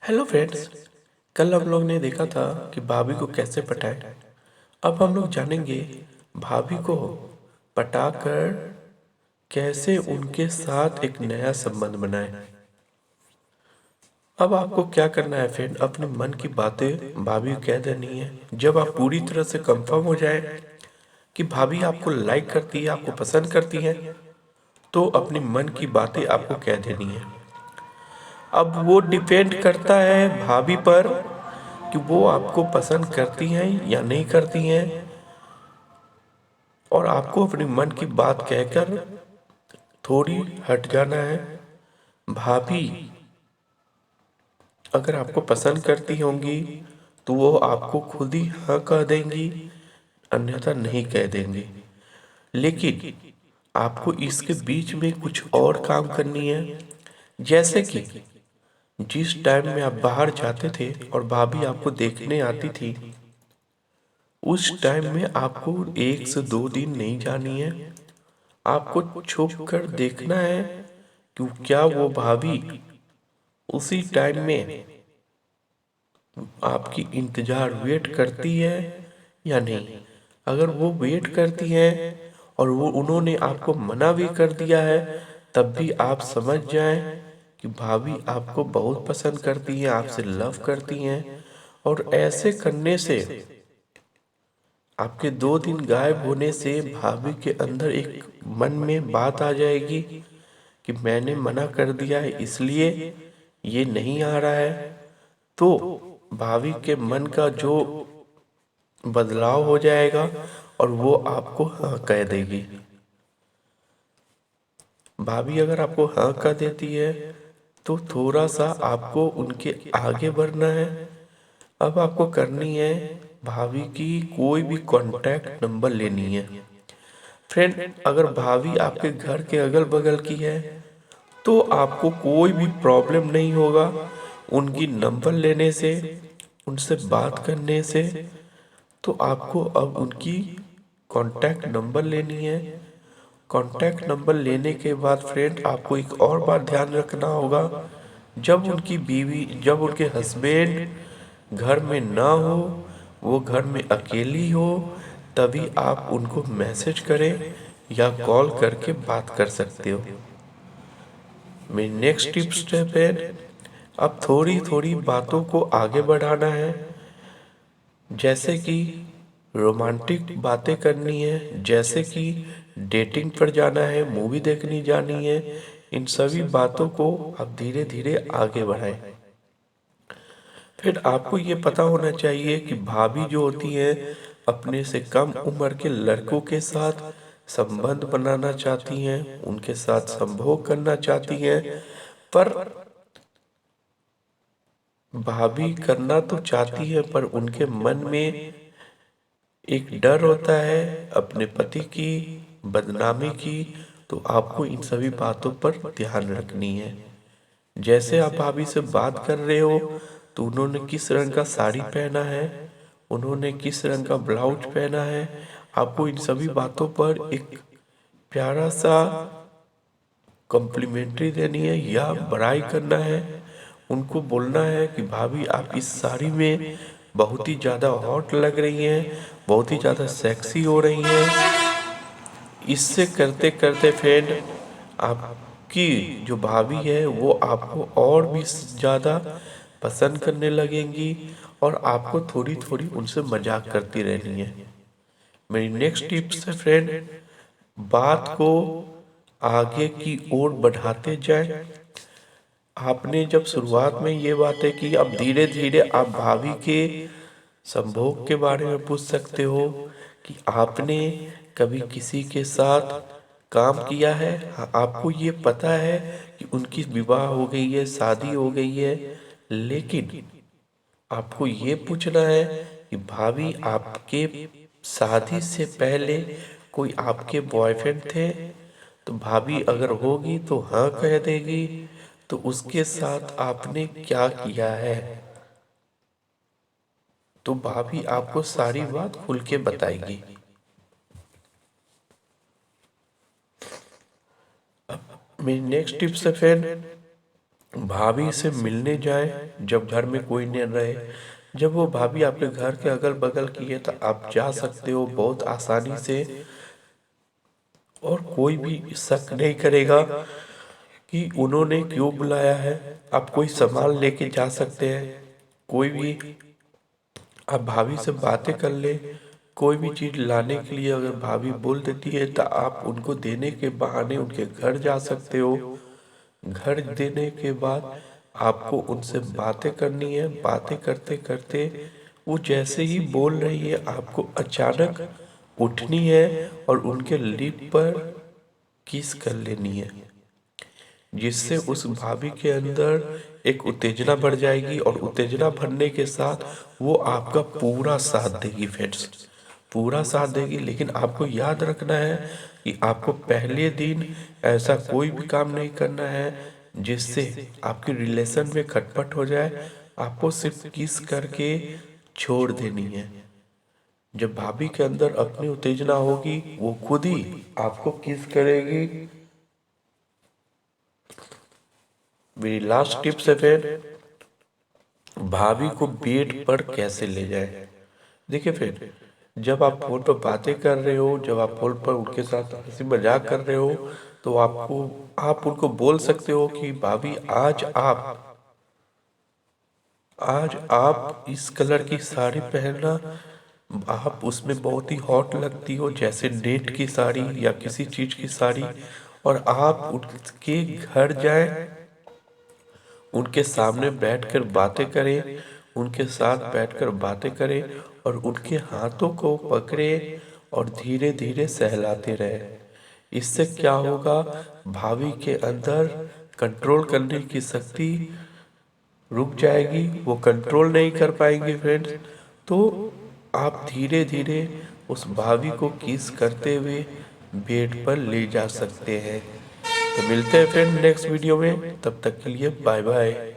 Hello friends. कल हम लोग ने देखा था कि भाभी को कैसे पटाएं। अब हम लोग जानेंगे भाभी को पटाकर कैसे उनके साथ एक नया संबंध बनाएं। अब आपको क्या करना है फ्रेंड, अपने मन की बातें भाभी को कह देनी है। जब आप पूरी तरह से कंफर्म हो जाए कि भाभी आपको लाइक करती है, आपको पसंद करती है, तो अपनी मन की बातें आपको कह देनी है। अब वो डिपेंड करता है भाभी पर कि वो आपको पसंद करती हैं या नहीं करती हैं। और आपको अपनी मन की बात कहकर थोड़ी हट जाना है। भाभी अगर आपको पसंद करती होंगी तो वो आपको खुद ही हाँ कह देंगी, अन्यथा नहीं कह देंगी। लेकिन आपको इसके बीच में कुछ और काम करनी है। जैसे कि जिस टाइम में आप बाहर जाते थे और भाभी आपको देखने आती थी, उस टाइम में आपको 1 से 2 दिन नहीं जानी है। आपको छुप कर देखना है कि क्या वो भाभी उसी टाइम में आपकी इंतजार वेट करती है या नहीं। अगर वो वेट करती है और वो उन्होंने आपको मना भी कर दिया है, तब भी आप समझ जाएं कि भाभी आपको बहुत पसंद करती हैं, आपसे लव करती हैं। और ऐसे करने से आपके 2 दिन गायब होने से भाभी के अंदर एक मन में बात आ जाएगी कि मैंने मना कर दिया है, इसलिए ये नहीं आ रहा है। तो भाभी के मन का जो बदलाव हो जाएगा और वो आपको हाँ कह देगी। भाभी अगर आपको हाँ कह देती है तो थोड़ा सा आपको उनके आगे बढ़ना है। अब आपको करनी है भाभी की कोई भी कांटेक्ट नंबर लेनी है। फ्रेंड, अगर भाभी आपके घर के अगल बगल की है तो आपको कोई भी प्रॉब्लम नहीं होगा उनकी नंबर लेने से, उनसे बात करने से। तो आपको अब उनकी कांटेक्ट नंबर लेनी है। कांटेक्ट नंबर लेने के बाद फ्रेंड, आपको एक और बात ध्यान रखना होगा। जब उनकी बीवी, जब उनके हस्बैंड घर में ना हो, वो घर में अकेली हो, तभी आप उनको मैसेज करें या कॉल करके बात कर सकते हो। मेरी नेक्स्ट टिप्स है, अब थोड़ी थोड़ी बातों को आगे बढ़ाना है। जैसे कि रोमांटिक बातें करनी है, जैसे कि डेटिंग पर जाना है, मूवी देखने जानी है। इन सभी बातों को आप धीरे धीरे आगे बढ़ाएं। फिर आपको ये पता होना चाहिए कि भाभी जो होती है अपने से कम उम्र के लड़कों के साथ संबंध बनाना चाहती हैं, उनके साथ संभोग करना चाहती हैं। पर भाभी करना तो चाहती है, पर उनके मन में एक डर होता है अपने पति की बदनामी की। तो आपको इन सभी बातों पर ध्यान रखनी है। जैसे आप भाभी से बात कर रहे हो तो उन्होंने किस रंग का साड़ी पहना है, उन्होंने किस रंग का ब्लाउज पहना है, आपको इन सभी बातों पर एक प्यारा सा कॉम्प्लीमेंट्री देनी है या बड़ाई करना है। उनको बोलना है कि भाभी आप इस साड़ी में बहुत ही ज़्यादा हॉट लग रही हैं, बहुत ही ज़्यादा सेक्सी हो रही हैं। इससे करते करते फ्रेंड, आपकी जो भाभी है वो आपको और भी ज़्यादा पसंद करने लगेंगी और आपको थोड़ी थोड़ी उनसे मजाक करती रहनी है। मेरी नेक्स्ट टिप्स है फ्रेंड, बात को आगे की ओर बढ़ाते जाएं। आपने जब शुरुआत में ये बातें की, अब धीरे धीरे आप भाभी के संभोग के बारे में पूछ सकते हो कि आपने कभी किसी के साथ काम किया है। हाँ, आपको ये पता है कि उनकी विवाह हो गई है, शादी हो गई है, लेकिन आपको ये पूछना है कि भाभी आपके शादी से पहले कोई आपके बॉयफ्रेंड थे। तो भाभी अगर होगी तो हाँ कह देगी। तो उसके साथ आपने क्या किया है, तो भाभी आपको सारी बात खुल के बताएगी। मेरी नेक्स्ट टिप्स है फ्रेंड, भाभी से मिलने जाए जब घर में कोई नहीं रहे। जब वो भाभी आपके घर के अगल बगल की है तो आप जा सकते हो बहुत आसानी से, और कोई भी शक नहीं करेगा कि उन्होंने क्यों बुलाया है। आप कोई सामान लेके जा सकते हैं, कोई भी आप भाभी से बातें कर ले। कोई भी चीज़ लाने के लिए अगर भाभी बोल देती है तो आप उनको देने के बहाने उनके घर जा सकते हो। घर देने के बाद आपको उनसे बातें करनी है। बातें करते करते वो जैसे ही बोल रही है आपको अचानक उठनी है और उनके लिप पर किस कर लेनी है, जिससे उस भाभी के अंदर एक उत्तेजना बढ़ जाएगी और उत्तेजना बढ़ने के साथ वो आपका पूरा साथ देगी फ्रेंड्स, पूरा साथ देगी। लेकिन आपको याद रखना है कि आपको पहले दिन ऐसा कोई भी काम नहीं करना है जिससे आपके रिलेशन में खटपट हो जाए। आपको सिर्फ किस करके छोड़ देनी है। जब भाभी के अंदर अपनी उत्तेजना होगी वो खुद ही आपको किस करेगी। मेरी लास्ट टिप्स है फिर, भाभी को बेड पर कैसे ले जाए। देखिए फिर, जब आप फोन पर बातें कर रहे हो, जब आप फोन पर उनके साथ हंसी मजाक कर रहे हो, तो आप उनको बोल सकते हो कि भाभी आज आप इस कलर की साड़ी पहनना, आप उसमें बहुत ही हॉट लगती हो, जैसे नेट की साड़ी या किसी चीज की साड़ी। और आप उनके घर जाएं, उनके सामने बैठकर बातें करें, उनके साथ बैठकर बातें करें और उनके हाथों को पकड़े और धीरे धीरे सहलाते रहे। इससे क्या होगा, भाभी के अंदर कंट्रोल करने की शक्ति रुक जाएगी, वो कंट्रोल नहीं कर पाएंगे फ्रेंड्स। तो आप धीरे धीरे उस भाभी को किस करते हुए बेड पर ले जा सकते हैं। तो मिलते हैं फ्रेंड नेक्स्ट वीडियो में, तब तक के लिए बाय बाय।